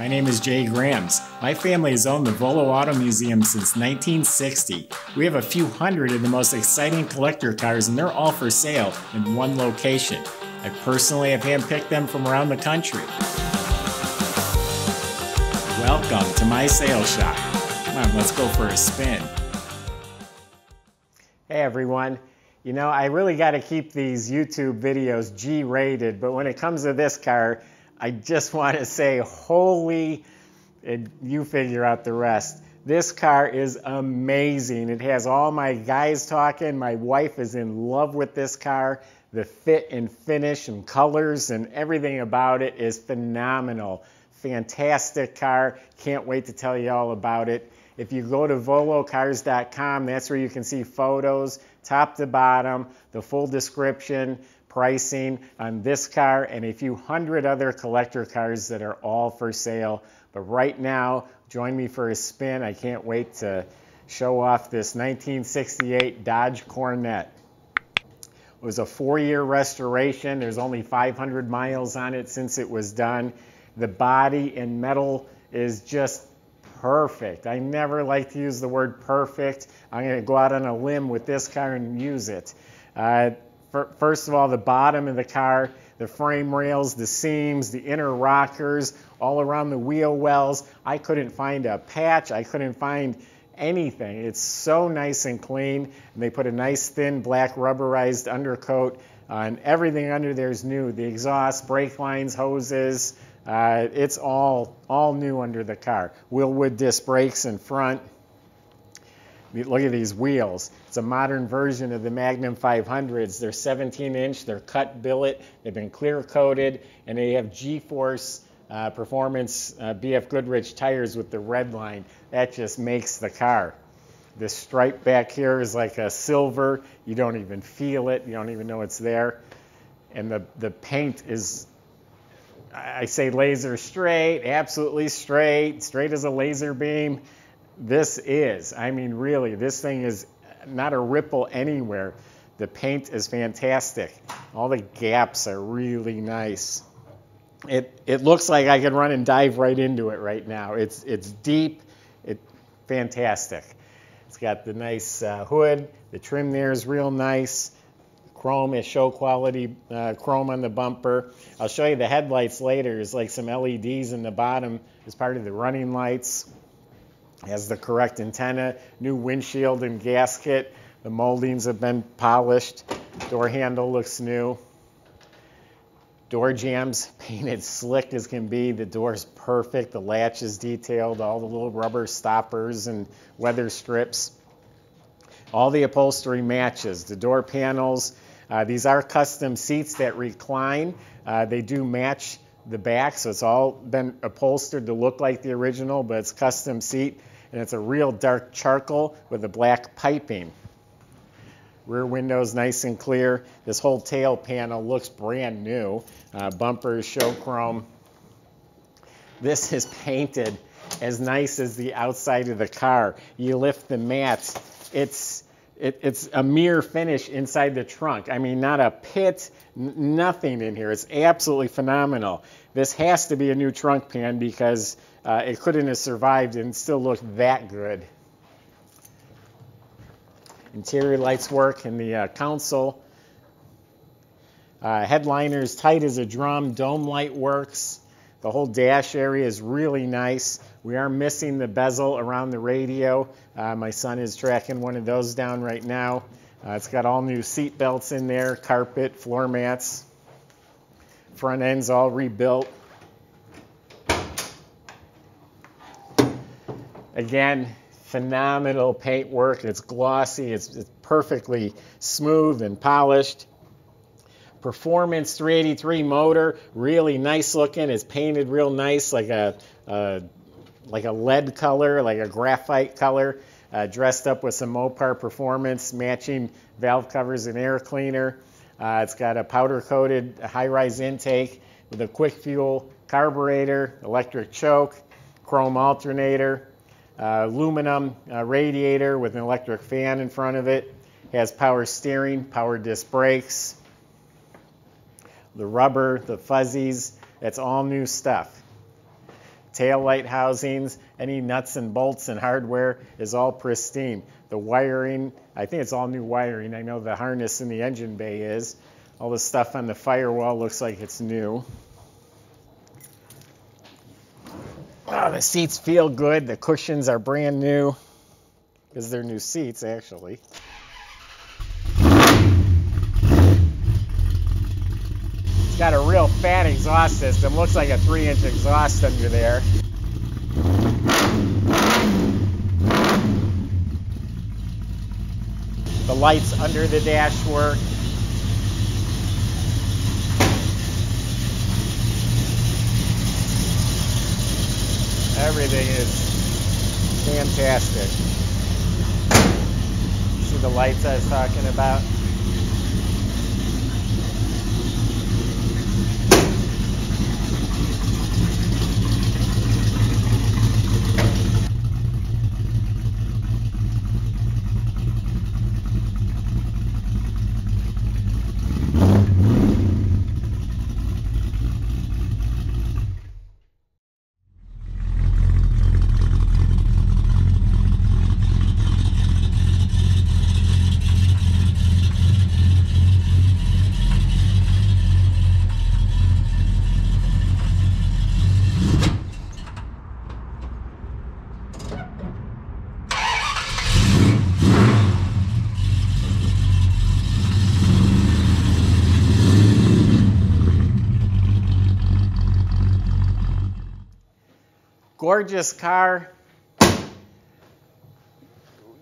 My name is Jay Grams. My family has owned the Volo Auto Museum since 1960. We have a few hundred of the most exciting collector cars, and they're all for sale in one location. I personally have handpicked them from around the country. Welcome to my sales shop. Come on, let's go for a spin. Hey everyone. You know, I really got to keep these YouTube videos G-rated, but when it comes to this car, I just want to say, holy, and you figure out the rest. This car is amazing. It has all my guys talking. My wife is in love with this car. The fit and finish and colors and everything about it is phenomenal. Fantastic car. Can't wait to tell you all about it. If you go to volocars.com, that's where you can see photos, top to bottom, the full description, pricing on this car and a few hundred other collector cars that are all for sale. But right now, join me for a spin. I can't wait to show off this 1968 Dodge Coronet. It was a 4-year restoration. There's only 500 miles on it since it was done. The body and metal is just perfect. I never like to use the word perfect. I'm going to go out on a limb with this car and use it. First of all, the bottom of the car, the frame rails, the seams, the inner rockers, all around the wheel wells. I couldn't find a patch. I couldn't find anything. It's so nice and clean. And they put a nice thin black rubberized undercoat and everything under there is new. The exhaust, brake lines, hoses, it's all new under the car. Wheelwood disc brakes in front. Look at these wheels. It's a modern version of the Magnum 500s. They're 17-inch, they're cut billet, they've been clear coated, and they have G-Force Performance BF Goodrich tires with the redline. That just makes the car. This stripe back here is like a silver. You don't even feel it. You don't even know it's there. And the paint is, I say laser straight, absolutely straight, straight as a laser beam. This is, I mean really, this thing is not a ripple anywhere. The paint is fantastic. All the gaps are really nice. It looks like I could run and dive right into it right now. It's deep, fantastic. It's got the nice hood. The trim there is real nice. Chrome is show quality chrome on the bumper. I'll show you the headlights later. There's like some LEDs in the bottom as part of the running lights. Has the correct antenna, new windshield and gasket. The moldings have been polished. Door handle looks new. Door jambs painted slick as can be. The door's perfect. The latch is detailed. All the little rubber stoppers and weather strips. All the upholstery matches. The door panels. These are custom seats that recline. They do match the back, so it's all been upholstered to look like the original, but it's custom seat. And it's a real dark charcoal with a black piping. Rear windows nice and clear. This whole tail panel looks brand new. Bumpers show chrome. This is painted as nice as the outside of the car. You lift the mats. It's a mirror finish inside the trunk. I mean, not a pit, nothing in here. It's absolutely phenomenal. This has to be a new trunk pan because it couldn't have survived and still looked that good. Interior lights work in the console. Headliner's tight as a drum. Dome light works. The whole dash area is really nice. We are missing the bezel around the radio. My son is tracking one of those down right now. It's got all new seat belts in there, carpet, floor mats. Front end's all rebuilt. Again, phenomenal paint work. It's glossy. It's perfectly smooth and polished. Performance 383 motor, really nice looking. It's painted real nice, like a lead color, like a graphite color. Dressed up with some Mopar Performance, matching valve covers and air cleaner. It's got a powder-coated high-rise intake with a quick fuel carburetor, electric choke, chrome alternator, aluminum radiator with an electric fan in front of it. Has power steering, power disc brakes. The rubber, the fuzzies, that's all new stuff. tail light housings, any nuts and bolts and hardware is all pristine. The wiring, I think it's all new wiring. I know the harness in the engine bay is. All the stuff on the firewall looks like it's new. Oh, the seats feel good. The cushions are brand new because they're new seats, actually. It's got a real fat exhaust system. Looks like a 3-inch exhaust under there. The lights under the dash work. Everything is fantastic. See the lights I was talking about? Gorgeous car.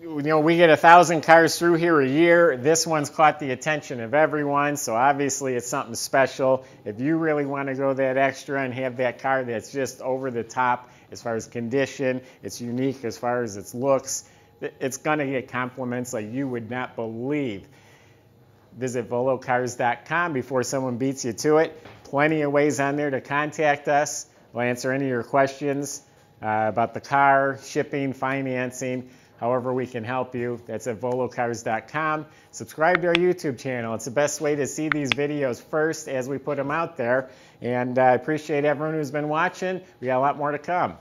You know, we get 1,000 cars through here a year. This one's caught the attention of everyone, so obviously it's something special. If you really want to go that extra and have that car that's just over the top as far as condition, it's unique as far as its looks, it's going to get compliments like you would not believe. Visit volocars.com before someone beats you to it. Plenty of ways on there to contact us. We'll answer any of your questions about the car, shipping, financing, however we can help you. That's at volocars.com. Subscribe to our YouTube channel. It's the best way to see these videos first as we put them out there. And I appreciate everyone who's been watching. We got a lot more to come.